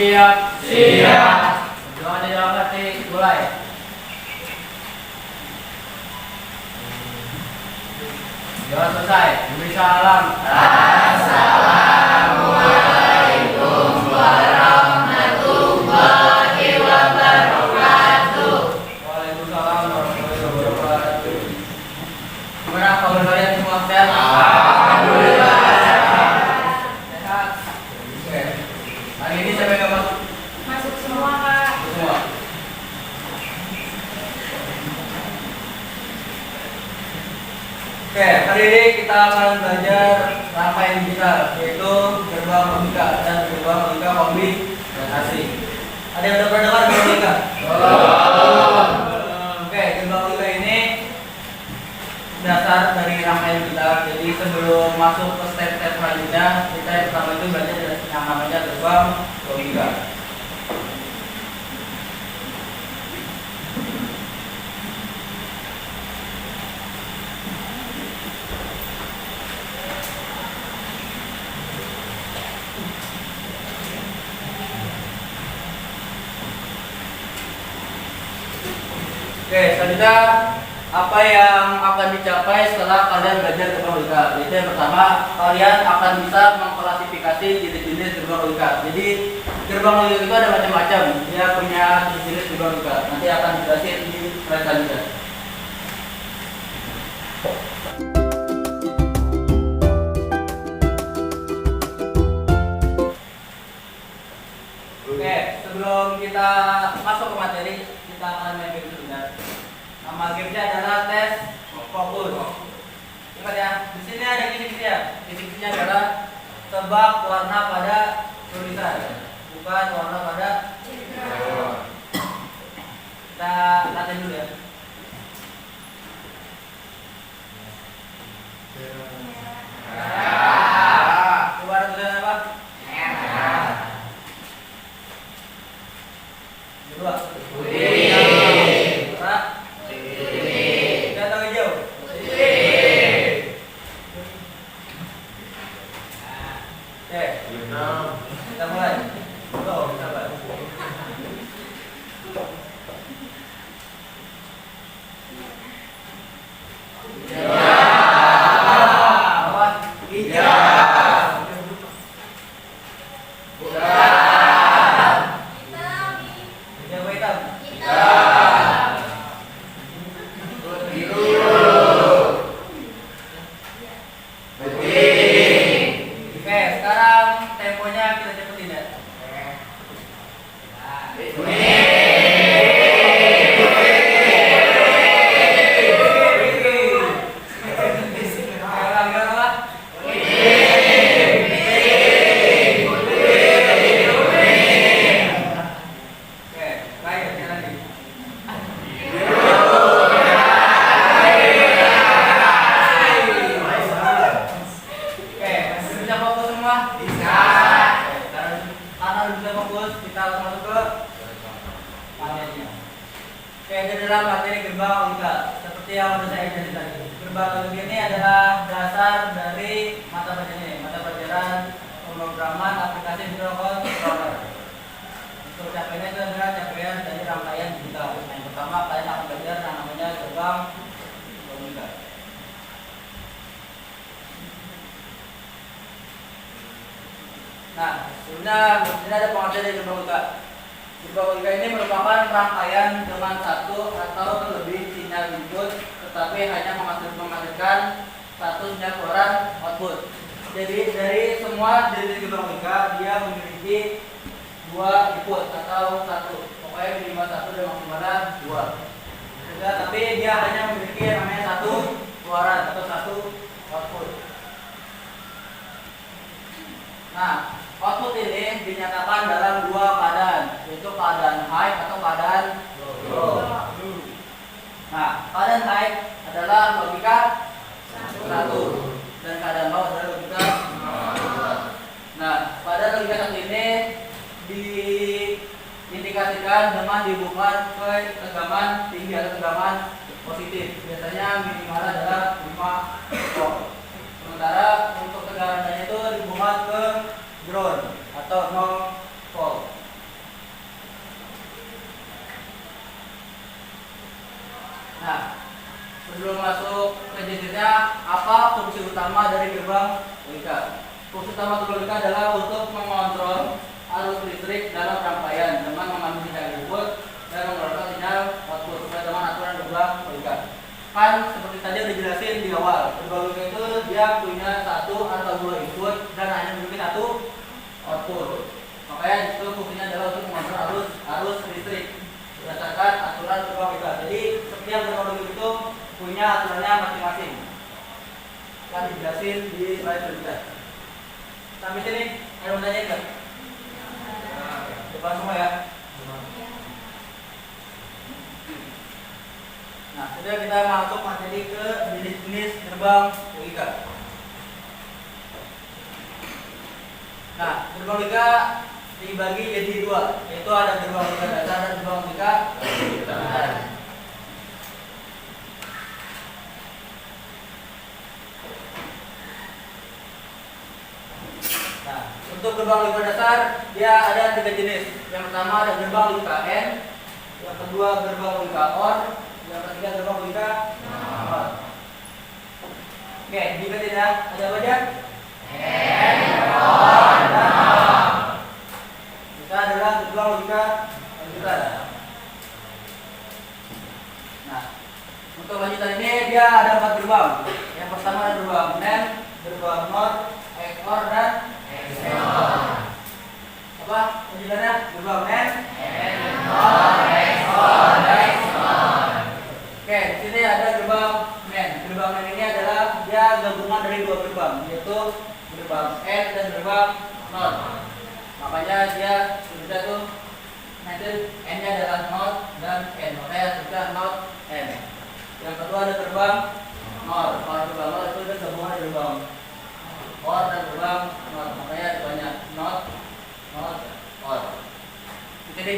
Siap. Siap. Jangan dilewati, mulai. Jangan selesai. Beri salam. Assalamualaikum warahmatullahi wabarakatuh. Waalaikumsalam warahmatullahi wabarakatuh. Gimana kabar kalian semua sehat? Alhamdulillah. Sehat. Oke. Hari ini siapa yang masuk? Masuk semua, Kak. Semua. Oke, hari ini kita akan belajar rangkaian digital, yaitu gerbang logika dan gerbang logika kombi dan asing. Ada yang udah pernah dengar gerbang logika? Oke, gerbang logika ini dasar dari rangkaian digital. Jadi sebelum masuk ke step-step selanjutnya, kita yang pertama itu belajar yang namanya gerbang logika. Oke, selanjutnya apa yang akan dicapai setelah kalian belajar gerbang logika? Yaitu yang pertama, kalian akan bisa mengklasifikasi jenis-jenis gerbang logika. Jadi gerbang logika itu ada macam-macam. Dia punya jenis gerbang logika. Nanti akan dijelasin di slide selanjutnya. Oke, sebelum kita masuk ke materi, kita akan main game sebentar. Nama gamenya adalah tes fokus. Ingat ya, di sini ada kisi-kisi ya. Kisi-kisinya adalah tebak warna pada tulisan, bukan warna pada. Kita latihan dulu ya. Coba tulisan apa? Kedua. Merah. Atau hijau? Oke, kita mulai. Tuh, sabar. Apa? Hijau. Hijau apa hitam? Oke, sekarang temponya kita cepetin ya. Oke, baik, jalan lagi. Oke, masih bisa fokus semua? Bisa. Karena udah bisa fokus, kita langsung masuk ke materinya. Oke, di dalam materi gerbang logika, seperti yang sudah saya jelaskan tadi. Gerbang logika ini adalah dasar dari mata pelajaran ini, mata pelajaran pemrograman aplikasi microcontroller. Untuk capaiannya itu adalah capaian dari rangkaian digital. Yang pertama, kalian akan belajar yang namanya gerbang logika. Nah, sebenarnya ini ada pengertian dari gerbang logika. Gerbang logika ini merupakan rangkaian dengan satu atau lebih sinyal input, tetapi hanya menghasilkan satu sinyal keluaran output. Jadi dari semua jenis gerbang logika dia memiliki dua input atau satu. Pokoknya minimal satu dan maksimalnya dua. Ya, tapi dia hanya memiliki yang namanya satu keluaran atau satu output. Nah, output ini dinyatakan dalam dua keadaan, yaitu keadaan high atau keadaan low. Nah, keadaan high adalah logika 1 dan keadaan low adalah logika 2. Nah, pada logika 1 ini diindikasikan dengan dihubungkan ke tegangan tinggi atau tegangan positif. Biasanya minimal adalah 5 volt. Sementara untuk tegangan rendah itu dihubungkan ke ground atau 0 volt. Nah, sebelum masuk ke jenisnya, apa fungsi utama dari gerbang logika? Fungsi utama gerbang logika adalah untuk mengontrol arus listrik dalam rangkaian dengan mengambil sinyal input dan mengeluarkan sinyal output sesuai dengan aturan gerbang logika. Kan seperti tadi udah jelasin di awal, gerbang logika itu dia punya satu atau dua input dan hanya memiliki satu output. Makanya itu fungsinya adalah untuk mengontrol arus listrik berdasarkan aturan gerbang logika. Jadi setiap gerbang logika itu punya aturannya masing-masing. Kan dijelasin di slide berikutnya. Sampai sini ada yang mau tanya enggak? Depan semua ya. Nah, sudah kita masuk materi ke jenis-jenis gerbang logika. Nah, gerbang logika dibagi jadi dua, yaitu ada gerbang logika dasar dan gerbang logika lanjutan. Nah, untuk gerbang logika dasar dia ada tiga jenis. Yang pertama ada gerbang logika N, yang kedua gerbang logika OR, yang ketiga gerbang logika NOR. Oke, diingetin ya, ada apa aja? N, OR, NOR. Kita adalah gerbang logika lanjutan. Nah, untuk lanjutan ini dia ada 4 gerbang. Yang pertama ada gerbang NAND, gerbang NOR, XOR dan XOR. Apa lanjutannya? Gerbang NAND, NOR, XOR, XOR. Oke, di sini ada gerbang NAND. Gerbang NAND ini adalah dia gabungan dari dua gerbang, yaitu gerbang N dan gerbang NOR. Makanya dia sudah tuh nanti N-nya adalah NOR dan N. Makanya sudah NOR N. Yang kedua ada gerbang NOR. Kalau gerbang NOR itu ada gabungan dari gerbang OR dan gerbang NOR. Makanya ada banyak NOR, OR. Jadi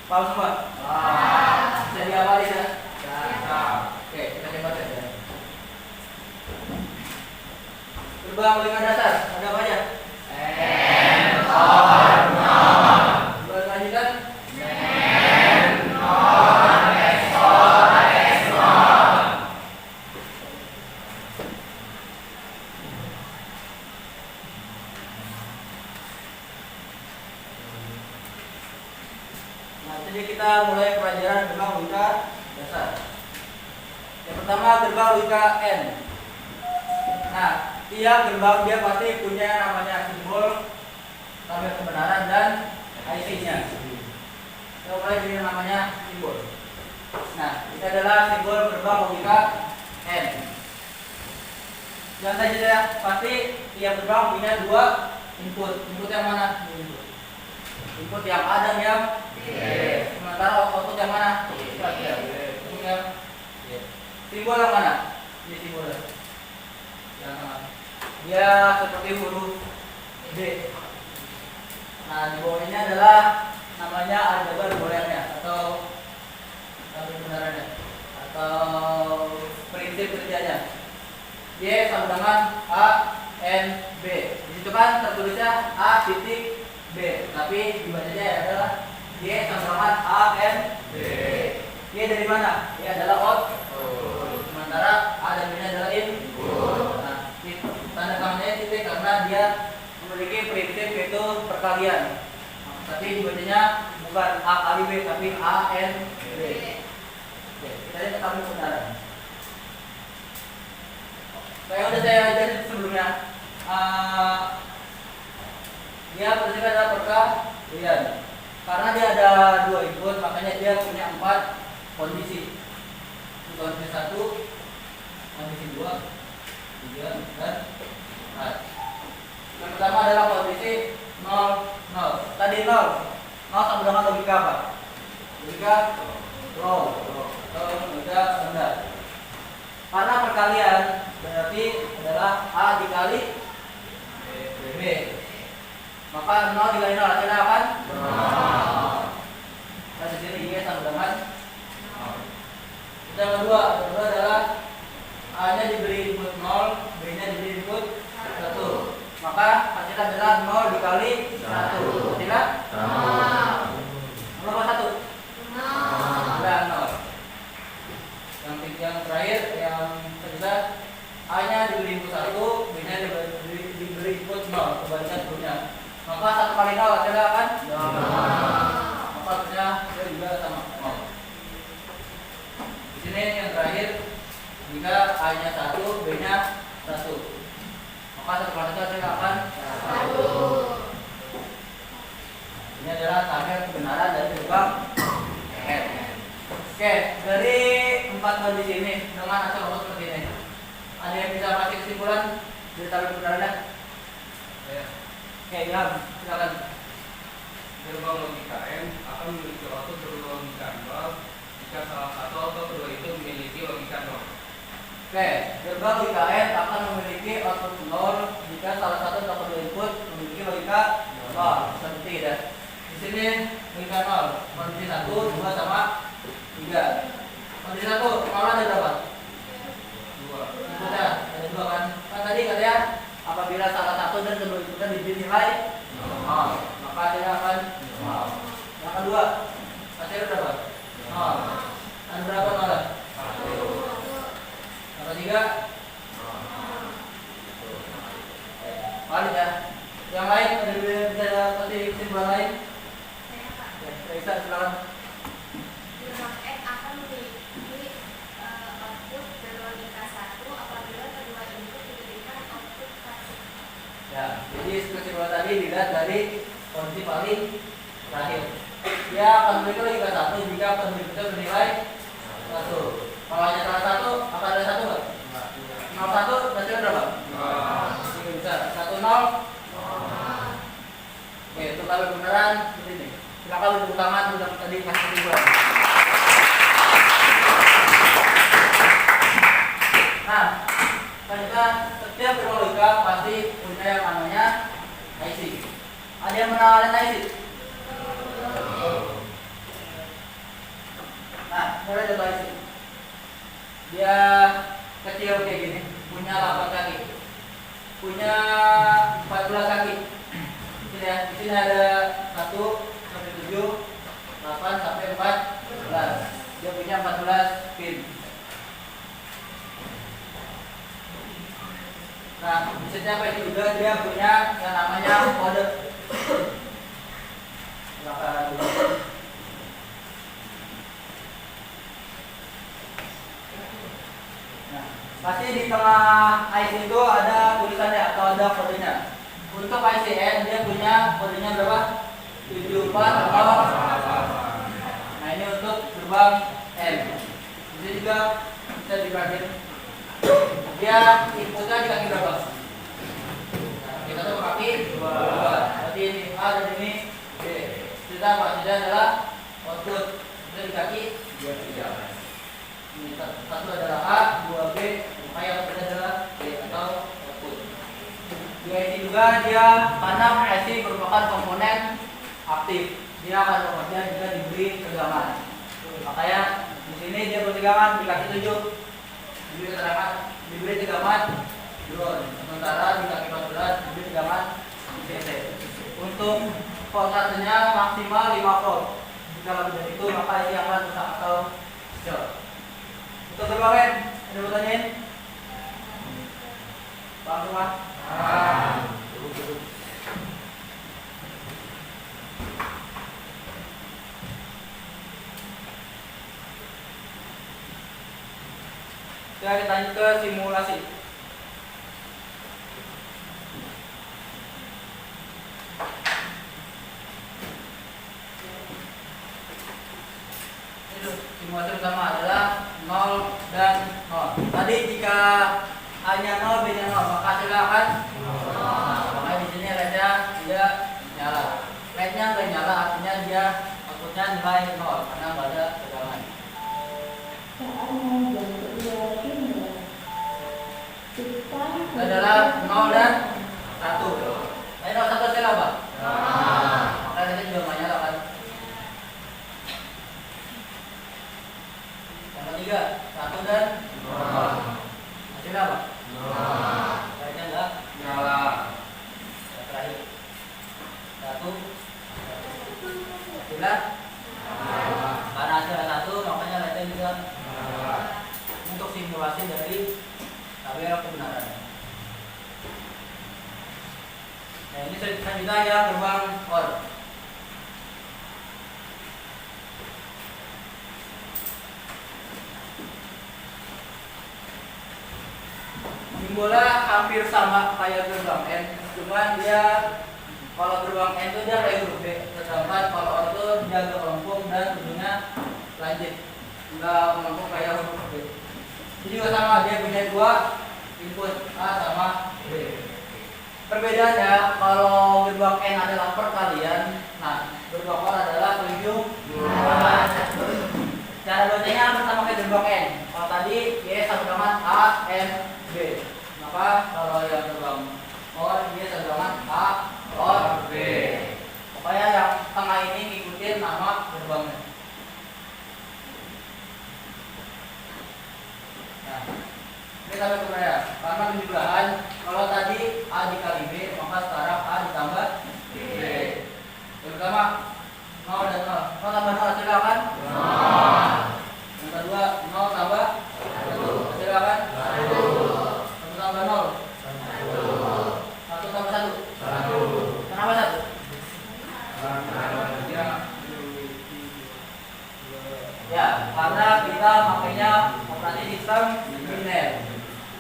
paham semua? Bisa diawali ya? Oke, kita coba saja. Gerbang logika dasar ada apa aja? N, OR, NOR. Gerbang lanjutan? N, OR, XOR, XOR. Nah, jadi kita mulai pelajaran gerbang logika dasar. Yang pertama gerbang logika N. Nah, tiap gerbang dia pasti punya namanya simbol, tabel kebenaran dan IC-nya. Kita mulai dari namanya simbol. Nah, ini adalah simbol gerbang logika N. Yang tadi ya, pasti tiap gerbang punya dua input. Input yang mana? Input yang A dan yang B. Sementara output yang mana? Input yang B. Simbol yang mana? Ini simbolnya. Yang tengah. Dia seperti huruf D. Nah, di bawah ini adalah namanya aljabar booleannya atau tabel kebenarannya atau prinsip kerjanya. Y sama dengan A N B. Di situ kan tertulisnya A titik B, tapi dibacanya adalah Y sama dengan A N B. Y dari mana? Y adalah output. Sementara A dan B-nya adalah input. Nah, tanda tangannya titik karena dia memiliki prinsip yaitu perkalian. Tapi dibacanya bukan A kali B tapi A N B. Oke, kita lihat tabel kebenaran. Saya ajarin sebelumnya. Dia prinsipnya adalah perkalian. Karena dia ada dua input, makanya dia punya 4 kondisi. Kondisi 1, kondisi 2, 3, dan 4. Yang pertama adalah kondisi 0, 0. Tadi 0 sama dengan logika apa? Logika low atau logika rendah. Karena perkalian berarti adalah A dikali B. Maka 0 dikali 0 hasilnya apa? 0. Dan di sini Y sama dengan 0. Yang kedua adalah A-nya diberi input 0, B-nya diberi input 1. Maka hasilnya adalah 0 dikali 1. Hasilnya 0. Berapa 1? 0. 0. Yang yang terakhir yang kedua A-nya diberi input 1, B-nya diberi input 0, kebalikan sebelumnya. Maka 1 kali 0 adalah kan? Maka hasilnya dia juga sama 0. Di sini yang terakhir jika A-nya 1, B-nya 1. Maka 1 kali 1 hasilnya akan 1. Ini adalah target kebenaran dari lubang N. Oke, dari 4 hal di sini dengan hasil nomor seperti ini, ada yang bisa kasih kesimpulan dari target kebenarannya? Ya. Oke, Ilham, silakan. Gerbang logika N akan memiliki output berlogika 0 jika salah satu atau kedua itu memiliki logika 0. Oke, gerbang logika N akan memiliki output 0 jika salah satu atau kedua input memiliki logika 0. Seperti ini. Di sini logika 0, kondisi 1, 2 sama 3. Kondisi 1, 0 ada berapa? 2. Inputnya ada 2 kan? Kan tadi katanya apabila salah satu dan kedua inputnya diberi nilai 0, maka hasilnya akan 0. Yang kedua, hasilnya berapa? 0. Ada berapa 0? 1. Yang ketiga, balik ya. Yang lain ada bisa kasih kesimpulan lain? Ya, bisa silakan. Gerbang N akan memiliki output berlogika 1 apabila kedua input diberikan output 1. Ya, jadi kesimpulan tadi dilihat dari kondisi paling terakhir. Dia akan memiliki logika 1 jika kedua inputnya bernilai 1. Kalau hanya salah satu, akan ada 1 nggak? 0 1 hasilnya berapa? 3 bisa. 1 0. Oke, untuk kali beneran seperti ini. Silakan tepuk tangan udah tadi kasih kesimpulan. Nah, ternyata setiap logika pasti punya yang namanya IC. Ada yang pernah lihat IC? Nah, mulai dari IC. Dia kecil kayak gini, punya 8 kaki, punya 14 kaki. Ya, di sini ada 1 sampai 7, 8 sampai 14. Dia punya 14 pin. Nah, misalnya apa itu juga dia punya yang namanya kode. Silakan dulu. Nah, pasti di tengah IC itu ada tulisannya atau ada kodenya. Untuk ICN dia punya kodenya berapa? 74 atau nah ini untuk gerbang M. Ini juga bisa diperhatiin. Dia inputnya di kaki berapa? Kita tuh kaki 2. Berarti ini A dan ini B. Kita maksudnya adalah output kita di kaki 2 3. Ini satu adalah A, 2 B, maka yang ketiga adalah B atau output. Di IC juga dia karena IC merupakan komponen aktif, dia akan bekerja jika diberi tegangan. Makanya di sini dia bertegangan di kaki 7, diberi tegangan drone. Sementara di kaki 14 diberi tegangan DC. Untuk voltasenya maksimal 5 volt. Jika lebih dari itu maka IC akan rusak atau short. Untuk gerbang ada pertanyaan? Pak Rumah. Kita lanjut ke simulasi. Simulasi pertama adalah 0 dan 0. Tadi jika A-nya 0, B-nya 0, maka hasilnya akan 0. Makanya di sini LED-nya tidak nyala. LED-nya nggak nyala, artinya dia outputnya nilai 0 karena nggak ada tegangan. Adalah 0 dan 1. Ini 0 1 hasilnya apa? Maka LED-nya juga nggak nyala kan. Yang ketiga 1 dan 0. Hasilnya apa? LED-nya nggak Nyala. yang terakhir 1 hasilnya karena hasilnya 1 makanya LED-nya juga. Yang untuk simulasi dari tabel kebenaran. Nah, ini selanjutnya ya gerbang OR. Simbolnya hampir sama kayak gerbang N, cuman dia kalau gerbang N itu dia kayak huruf B, sedangkan kalau OR itu dia agak melengkung dan ujungnya lanjut, nggak melengkung kayak huruf B. Ini juga sama, dia punya dua input A sama B. Perbedaannya kalau gerbang N adalah perkalian, nah gerbang OR adalah ujung. Cara bacanya hampir sama kayak gerbang N. Kalau tadi Y sama dengan A N B, maka kalau yang gerbang OR Y sama dengan A OR B. Pokoknya yang tengah ini ngikutin nama gerbangnya. Nah, ini sampai kemudian karena penjumlahan, kalau tadi A dikali B, maka sekarang A ditambah B. Yang pertama 0 dan 0. 0 tambah 0 silakan. 0. Yang kedua 0 tambah 1 silakan. 1 tambah 0. 1 tambah 1. Kenapa 1? Ya, karena kita makanya operasi sistem biner.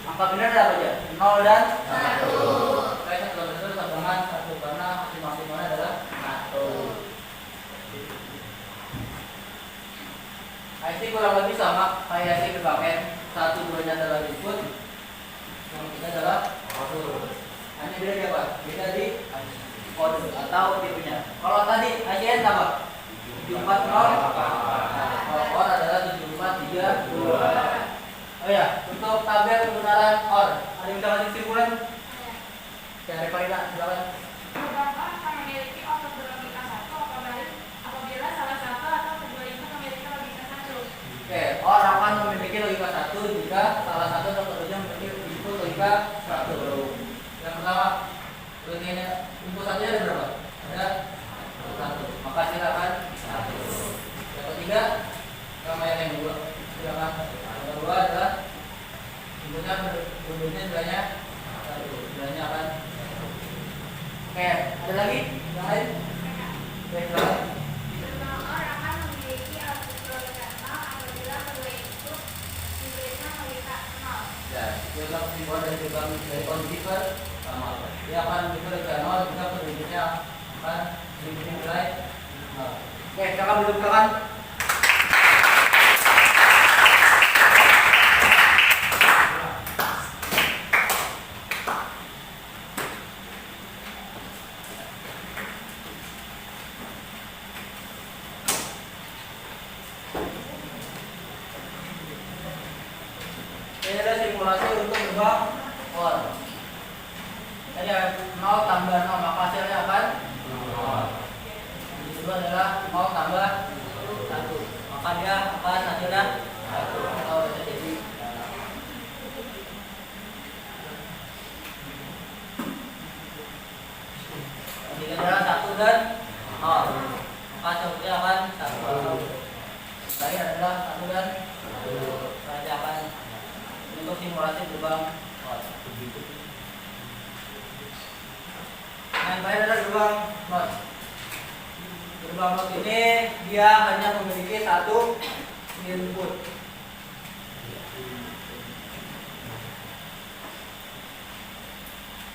Angka biner ada apa aja? 0 dan 1. Kayak 1 tambah 1 sama dengan 1 karena hasil maksimalnya adalah 1. IC kurang lebih sama kayak IC gerbang N. 1 2-nya adalah input, yang ketiga adalah output. Hanya beda di apa? Beda di kode atau tipenya. Kalau tadi ICN apa? 740. Kalau OR adalah 7432. Oh ya, untuk tabel kebenaran OR, ada yang bisa kasih kesimpulan? Dari Farida, silakan. Gerbang OR akan memiliki output berlogika 1 apabila salah satu atau kedua itu memiliki logika 1. Oke, OR akan memiliki logika 1 jika salah satu atau keduanya memiliki input logika 1. Yang pertama, input satunya ada berapa? Ada 1. Maka silakan 1. Yang ketiga, sama yang kedua, silakan. Yang kedua adalah inputnya berbeda nilainya 1. Nilainya akan 1. Oke, ada lagi? Yang lain? Oke, silakan. Gerbang OR akan memiliki output logika 0 apabila kedua input diberikan logika 0. Ya, itu adalah kesimpulan dari gerbang dari kondisi sama. Dia akan diberikan 0 jika penduduknya akan diberi nilai 0. Oke, silakan duduk silakan. Ini adalah simulasi untuk gerbang OR. Tadi 0 tambah 0, maka hasilnya akan 0. Itu adalah 0 tambah 1, maka dia akan hasilnya 1 atau bisa jadi. Jika adalah 1 dan 0, maka hasilnya akan 1. Tadi adalah 1 dan 1, maka akan untuk simulasi gerbang OR. Yang terakhir adalah gerbang NOT. Gerbang NOT ini dia hanya memiliki satu input.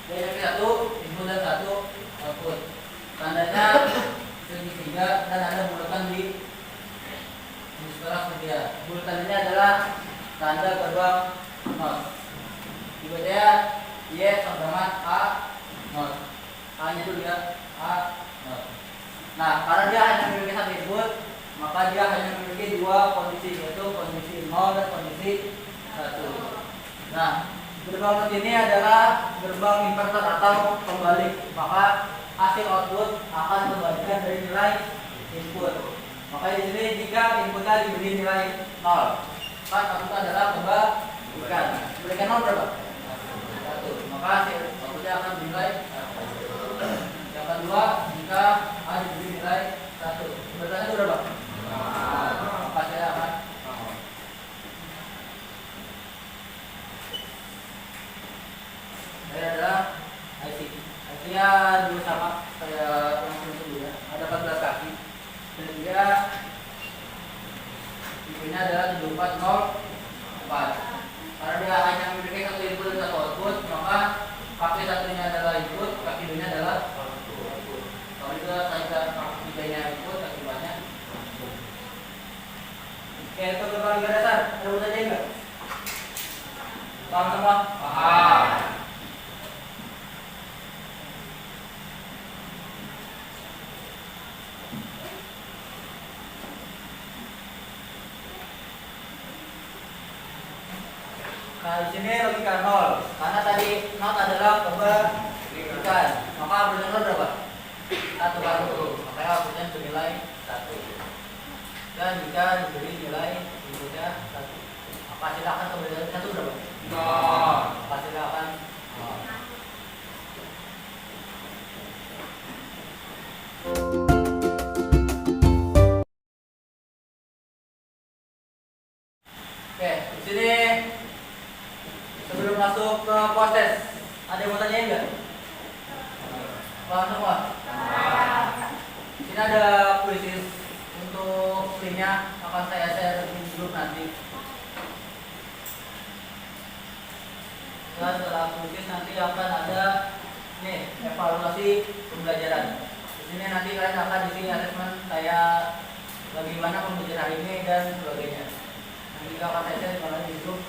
Dia memiliki satu input dan satu output. Tandanya segitiga dan ada bulatan di sebelah sebelah. Bulatan ini adalah tanda gerbang NOT. Dibacanya Y sama dengan A NOT. A-nya itu dia A NOT. Nah, karena dia hanya memiliki satu input, maka dia hanya memiliki dua kondisi, yaitu kondisi 0 dan kondisi 1. Nah, gerbang NOT ini adalah gerbang inverter atau kembali, maka hasil output akan kembalikan dari nilai input. Maka di sini jika inputnya diberi nilai 0, kan output adalah kembalikan. Berikan 0 berapa? 1. Maka hasil outputnya akan dinilai 1. Yang kedua, jika A diberi nilai 1, berarti itu berapa? Maka hasilnya akan 0. Paham semua? Paham. Nah, di sini logika 0. Karena tadi not adalah kebalikan. Maka benar berapa? 1 baru. Makanya outputnya bernilai 1. Dan jika diberi nilai inputnya 1. Maka silakan kembali 1 berapa? 0. Maka silakan 0. Oke, di sini sebelum masuk ke proses, ada yang mau tanyain nggak? Paham semua? Di sini ada kuisis untuk linknya akan saya share di grup nanti. Setelah kuisis nanti akan ada nih evaluasi pembelajaran. Di sini nanti kalian akan diisi asesmen kayak bagaimana pembelajaran hari ini dan sebagainya. Nanti akan saya share di grup.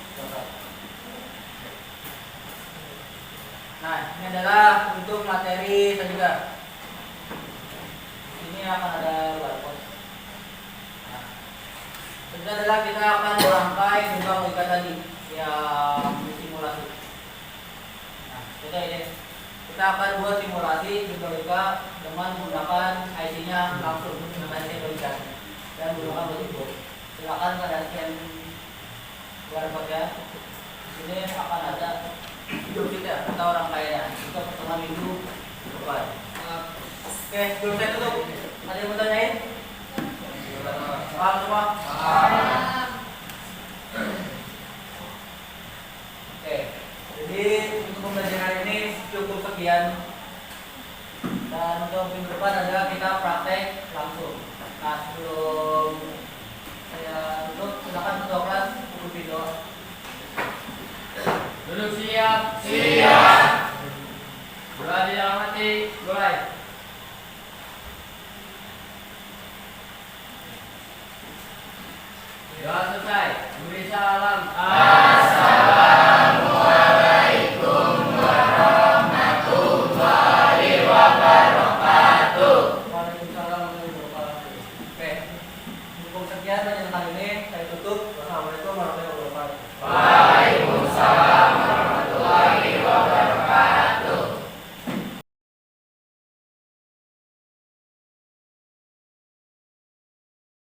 Nah, ini adalah untuk materi saja. Ini akan ada barcode. Nah, itu adalah kita akan merangkai jumlah logika tadi yang disimulasi. Nah, kita ini kita akan buat simulasi jumlah logika dengan menggunakan IC-nya langsung dengan IC logika dan menggunakan logic. Silakan kalian scan barcode-nya. Di sini akan ada hidup kita atau rangkaian untuk pertemuan minggu depan. Oke, sebelum saya tutup, ada yang mau tanyain? Paham semua? Paham. Oke, jadi untuk pembelajaran ini cukup sekian. Dan untuk minggu depan adalah kita praktek langsung. Nah, sebelum saya tutup, silakan ketua kelas buku video. Duduk siap. Siap. Berada dalam hati. Mulai. Doa selesai. Beri salam. Assalamualaikum warahmatullahi wabarakatuh. Waalaikumsalam warahmatullahi wabarakatuh. Oke, cukup sekian penjelasan ini. Saya tutup. Wassalamualaikum warahmatullahi wabarakatuh. Waalaikumsalam